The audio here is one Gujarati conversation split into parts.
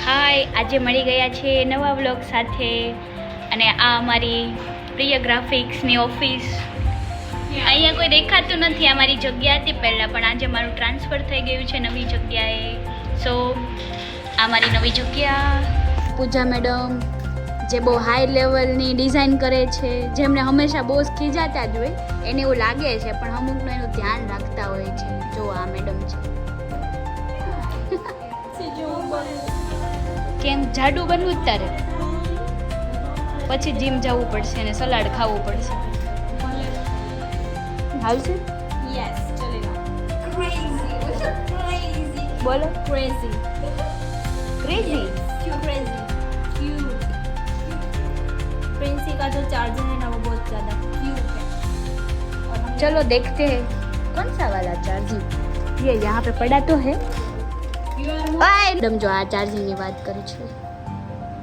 હાય, આજે મળી ગયા છે નવા વ્લોગ સાથે અને આ અમારી પ્રિય ગ્રાફિક્સની ઓફિસ. અહીંયા કોઈ દેખાતું નથી, આ મારી જગ્યા હતી પહેલાં, પણ આજે મારું ટ્રાન્સફર થઈ ગયું છે નવી જગ્યાએ. સો આ મારી નવી જગ્યા. પૂજા મેડમ જે બહુ હાઈ લેવલની ડિઝાઇન કરે છે, જેમને હંમેશા બોસ ખીજાતા જ હોય, એને એવું લાગે છે પણ અમુકનું એનું ધ્યાન રાખતા હોય છે. જો આ મેડમ છે. કેમ જાડુ બનવું જ તારે? પછી જીમ જવું પડશે અને સલાડ ખાવું પડશે. હાલશે? Yes, चलेगा. Crazy, what's up crazy? બોલો. Crazy. ક્રેઝી. क्यों crazy? Cute. प्रिंसी का जो चार्जर है ना वो बहुत ज़्यादा क्यूट है. और हम चलो देखते हैं कौन सा वाला चार्जिंग. ये यहाँ पे पड़ा तो है. मैडम जो आ चार्जिंग ની વાત કરું છું,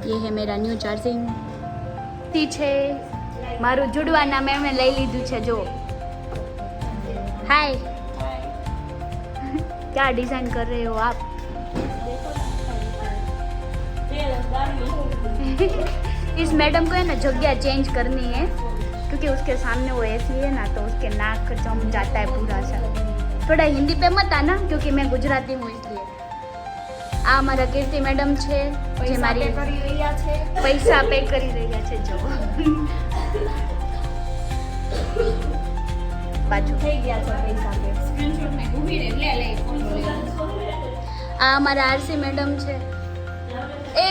ये है मेरा न्यू चार्जिंग. તી છે મારું જુડવા નામ એમણે લઈ લીધું છે. જો हाय, क्या डिजाइन कर रहे हो आप? इस मैडम को है ना जगह चेंज करनी है, क्योंकि उसके सामने वो ऐसी है ना, तो उसके नाक जम जाता है पूरा सा. थोड़ा हिंदी पे मत आना, क्योंकि मैं गुजराती हूँ इसलिए. આ મારા કીર્તિ મેડમ છે, જે મારી પૈસા પે કરી રહ્યા છે. જો પાછું થઈ ગયા છે પૈસા પે. સ્ક્રીનશોટ ને ઊભી રે લે ફોટો લે. આ અમારા આરસી મેડમ છે. એ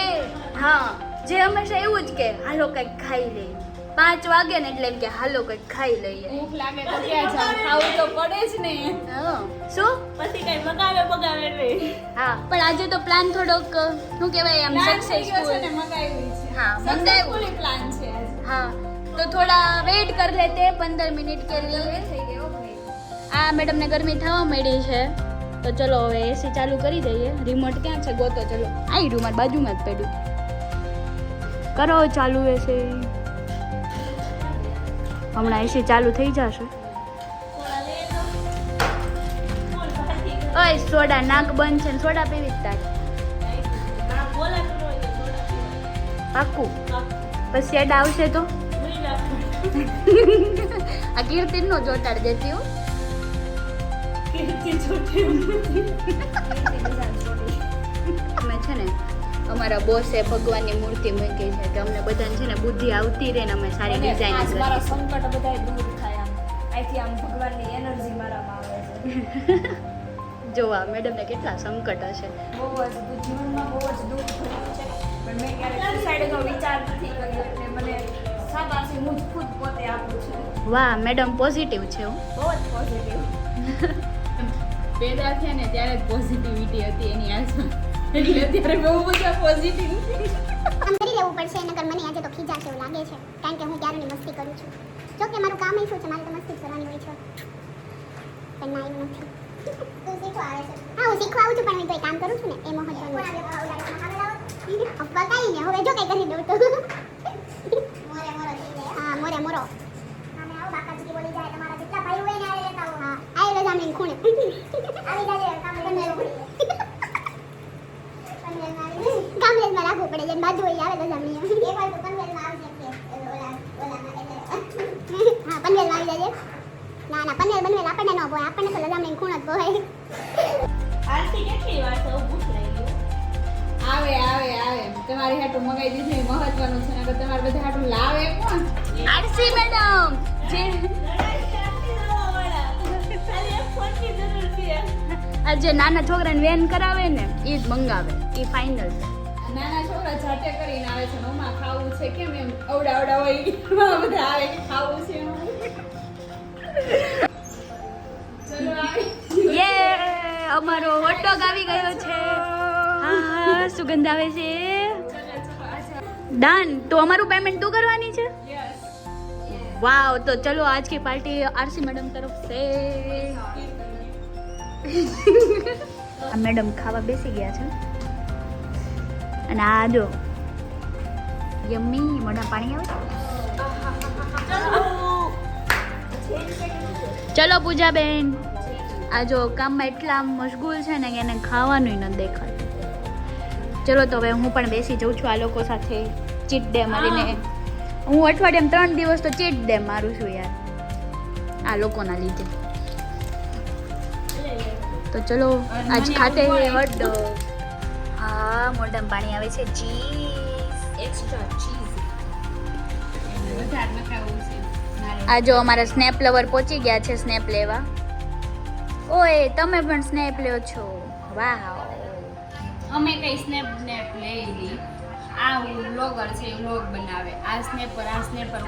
હા, જે હંમેશા એવું જ કે હાલો કંઈક ખાઈ લઈએ. 5 વાગે ને એટલે એમ કે હાલો કંઈક ખાઈ લઈએ. ભૂખ લાગે તો ક્યાં જાવ, ખાવું તો પડે જ ને. હા, શું પછી કઈ મગાવે નહીં. હા, પણ આજે તો પ્લાન થોડોક શું કહેવાય આમ સક્સેસફુલ. છે ને મંગાવ્યું છે. હા, સક્સેસફુલ પ્લાન છે આજે. हाँ, तो थोड़ा वेट कर लेते हैं 15 मिनट के लिए. થઈ ગયો ભાઈ. આ મેડમ ને ગરમી થવા માંડી છે, તો ચલો હવે એસી ચાલુ કરી દઈએ. રિમોટ ક્યાં છે ગોતો. ચલો આઈ રૂમ મારી બાજુમાં જ પડ્યું. કરો ચાલુ એસી. હમણાં એસી ચાલુ થઈ જશે. ઓય સોડા નાક બંધ છે ને સોડા પીવી જ તારે. પાક્કું. પછી શેડ આવશે તો આ કીર્તિ નો જોટાડ દેતી હું. અમે છે ને અમારા બોસે ભગવાનની મૂર્તિ મૂકી છે કે અમને બધાને છે ને બુદ્ધિ આવતી રહે ને અમે સારી ડિઝાઇન મારા કરીએ. સંકટ બધા દૂર થાય. અહીંથી આમ ભગવાનની એનર્જી મારામાં આવે છે. જોવા મેડમ ને કેટલા સંકટ હશે. બહુ જ જીવનમાં બહુ જ દુઃખ થયું છે, પણ મેં ક્યારેય સુસાઇડનો વિચાર નથી કર્યો. એટલે મને શાબાશી હું જ ખુદ પોતે આપું છું. વાહ, મેડમ પોઝિટિવ છે હો. બહુ જ પોઝિટિવ. પેદા થયા ને ત્યારે જ પોઝિટિવિટી હતી એની આસપાસ, એટલે અત્યારે બહુ બધા પોઝિટિવ. કામ કરી લેવું પડશે, નકર મને આજે તો ખીજાશે એવું લાગે છે, કારણ કે હું ક્યારની મસ્તી કરું છું. જો કે મારું કામ શું છે, મારે તો મસ્તી કરવાની હોય છે, પણ ના એવું નથી. તું શીખવા આવે છે? હા, હું શીખવા આવું છું, પણ હું તો કામ કરું છું ને, એ મહત્વનું છે. પકાઈને હવે જો કઈ કરી દઉં તો હા, મોરે મોરો. આમે આવો બાકાજી બોલી જાય, તમારા જેટલા ભાઈ હોય ને આવે લેતા આવો. હા, આઈ લે જામની ખૂણે આવી જાજે. કામરેજમાં રાખવું પડે, જેને બાજુ હોય આવે તો જામની. એક વાર તો પનવેલમાં આવજે કે હા, પનવેલમાં આવી જાજે. ના ના, પનવેલ આપણને ન પોય, આપણને તો લજામણી ખૂણ જ પોય. આરતી કેટલી વાર તો ભૂખ લાગી આવે તમારી હાટું મગાઈ દીધું એ મહત્વનું છે, નકર તમારે બધા હાટું લાવે કોણ? આરસી મેડમ જે આ જે નાના છોકરાને વેન કરાવે ને એ જ મંગાવે, એ ફાઇનલ છે. નાના છોકરા જાતે કરીને આવે છે, મમ્મા ખાવું છે, કેમ એમ અવડા હોય બધા આવે કે ખાવું છે. ચલો આવી યે, અમારો હોટડોગ આવી ગયો છે. હા, સુગંધ આવે છે. ડન. તો અમારું પેમેન્ટ તું કરવાની છે? વાવ, તો ચલો આજ की पार्टी आरसी मैडम तरफ से. આ મેડમ ખાવા બેસી ગયા છે અને આ જો યમ્મી મોઢા પાણી આવે. ચલો પૂજા બેન, આ જો કામમાં એટલા મશગુલ છે ને કે એને ખાવાનું ન દેખાય. ચલો તો હવે હું પણ બેસી જઉં છું આ લોકો સાથે ચીટ ડે મારીને. હું અઠવાડિયામાં 3 દિવસ તો ચીટ ડે મારું છું યાર આ લોકોના લીધે. તો ચલો આજ ખાતે હે હોટ ડોગ. હા મોઢામાં પાણી આવે છે. ચીઝ એક્સ્ટ્રા ચીઝ વધારે નખાવું છે મારે. આ જો અમારા સ્નેપ લવર પહોંચી ગયા છે સ્નેપ લેવા. ઓય તમે પણ સ્નેપ લ્યો છો. વાવ. અમે કઈ સ્નેપ લઈ લી. આ વ્લોગર છે વ્લોગ બનાવે. આ સ્નેપર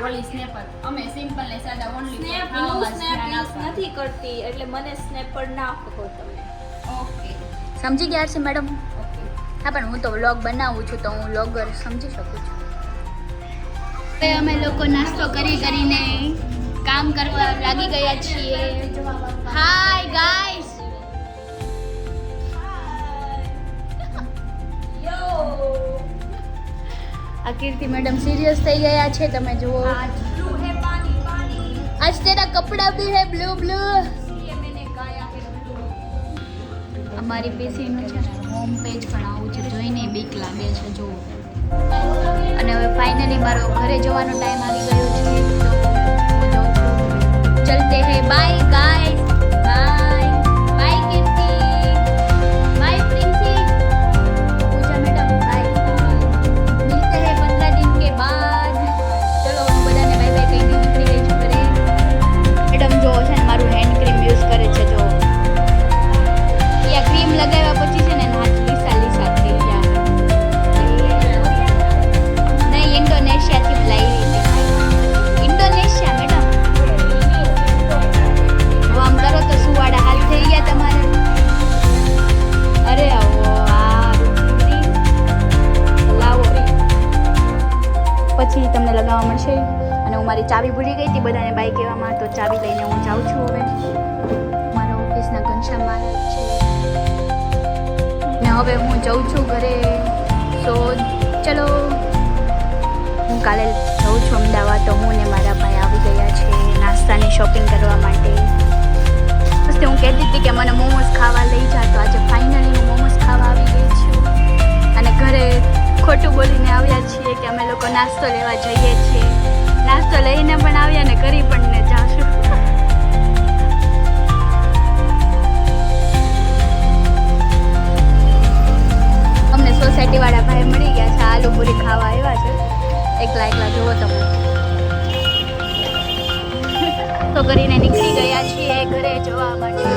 ઓલી સ્નેપર. અમે સિમ્પલ ને સાદા ઓનલી સ્નેપ યુઝ નથી કરતી એટલે મને સ્નેપર ના કહો તમે. ઓકે સમજી ગયા છે મેડમ? ઓકે. હા પણ હું તો વ્લોગ બનાવું છું તો હું વ્લોગર સમજી શકું છું. હવે અમે લોકો નાસ્તો કરીને કામ કરવા લાગી ગયા છીએ. Hi guys. આ કીર્તિ મેડમ સિરિયસ થઈ ગયા છે તમે જુઓ. ब्लू है पानी पानी આજ તેરા કપડા ભી હે બ્લુ બ્લુ. इसलिए मैंने गाया है ब्लू. અમારી પીસીનું છે હોમ પેજ પણ આવું છે જોઈને બીક લાગે છે જો. અને હવે ફાઇનલી મારો ઘરે જવાનો ટાઈમ આવી ગયો છે તો હું જાઉં છું. ચલતે હે bye guys. Bye bye Kirti. Bye Princy. Puja madam bye. મિલતે હે 15 दिन के बाद. ચલો હું બધાને બાય બાય કહીને નીકળી ગઈ છું ઘરે. મેડમ જો છે ને મારું હેન્ડ ક્રીમ યુઝ કરે છે જો. ક્રીમ લગાવ્યા પછી છે ને હાથ લીસા લીસા થઈ ગયા. નહીં ઇન્ડોનેશિયાથી લાવી હતી. Indonesia madam. હવે આમ કરો તો સુવાડા હાથ થઈ ગયા તમારે. અરે આવો લાવો પછી તમને લગાવવા મળશે. અને હું મારી ચાવી ભૂલી ગઈ હતી બધાને બાય કહેવામાં તો ચાવી લઈને હું જાઉં છું હવે. મારા ઓફિસના ઘનશ્યામ મહારાજ છે ને હવે હું જઉં છું ઘરે. સો ચલો હું કાલે જઉં છું અમદાવાદ તો હું ને મારા ભાઈ આવી ગયા છે નાસ્તાની શોપિંગ કરવા માટે. બસ હું કહેતી હતી કે મને મોમોઝ ખાવા લઈ જા તો આજે ફાઇનલી હું મોમોઝ ખાવા આવી ગઈ છું. અને ઘરે ખોટું બોલીને આવ્યા છીએ કે અમે લોકો નાસ્તો લેવા જઈએ છીએ. નાસ્તો લઈને પણ આવ્યા ને કરી પણ ને જાશું. અમને સોસાયટી વાળા ભાઈ મળી ગયા છે આલુ પૂરી ખાવા આવ્યા છે. એકલા એકલા જુઓ તમે. તો કરીને નીકળી ગયા છીએ ઘરે જવા માટે.